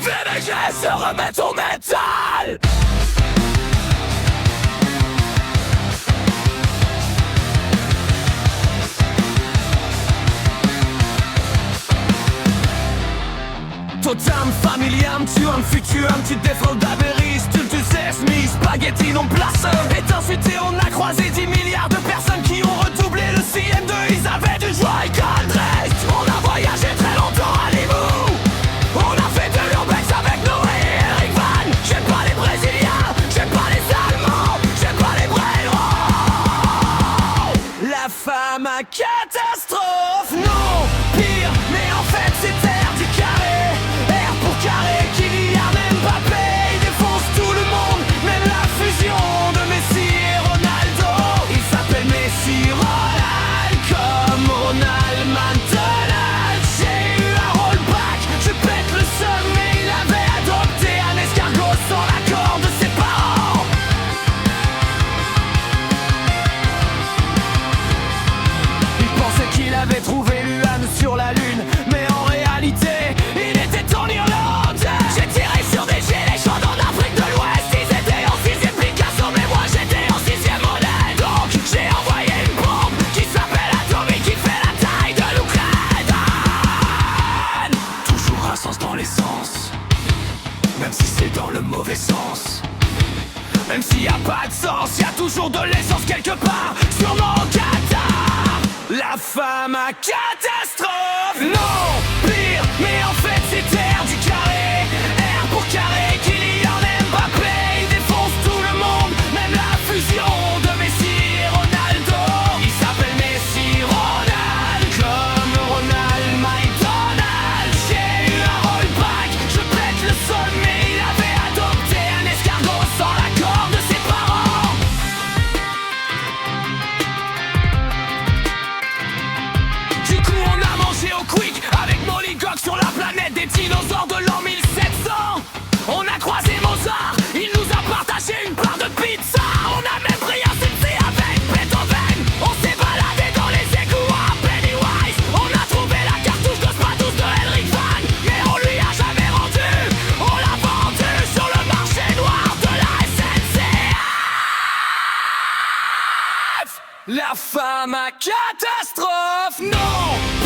VVG se remettent au métal. Totem familiam, tuum futurum, tu défends d'Aberis, tu sesmi, spaghetti non place. Et ensuite on a croisé 10 milliards de personnes qui ont redoublé le CM2. Ils avaient du joie et Caldrest. On a voyagé très longtemps à Limoux. On a fait de l'urbex avec Noé et Eric Van. J'aime pas les Brésiliens, j'aime pas les Allemands, j'aime pas les Brélois. La femme à catastrophe, non, pire, mais en fait c'est terre du carré. Carré, Kylian Mbappé, il défonce tout le monde, même la fusion de Messi et Ronaldo. Il s'appelle Messi Ronald, comme Ronald McDonald. J'ai eu un rollback, je pète le seum, mais il avait adopté un escargot sans l'accord de ses parents. Il pensait qu'il avait trouvé Luan sur la lune, mais en réalité, il était en Irlande. J'ai tiré sur des gilets chauds en Afrique de l'Ouest. Ils étaient en 6ème Picasso, mais moi j'étais en 6ème modèle. Donc j'ai envoyé une bombe qui s'appelle Atomique, qui fait la taille de l'Ukraine. Toujours un sens dans l'essence, même si c'est dans le mauvais sens. Même s'il y a pas de sens, y a toujours de l'essence quelque part sur mon Qatar. La femme à catastrophe, non, pire, mais en fait c'est terre du carré. R pour carré, Kylian Mbappé, il défonce tout le monde, même la fusion de Messi et Ronaldo. Il s'appelle Messi Ronald, comme Ronald McDonald. J'ai eu un rollback, je pète le sol, mais il avait adopté un escargot sans l'accord de ses parents. Du coup on a mangé au quick avec Molly Gog sur la planète des dinosaures de l'an 1700. On a croisé Mozart, il nous a partagé une part de pizza. On a même pris un CC avec Beethoven. On s'est baladé dans les égouts à Pennywise. On a trouvé la cartouche de Spatus de Elric Van, mais on lui a jamais rendu. On l'a vendu sur le marché noir de la SNCF. La femme à catastrophe, non.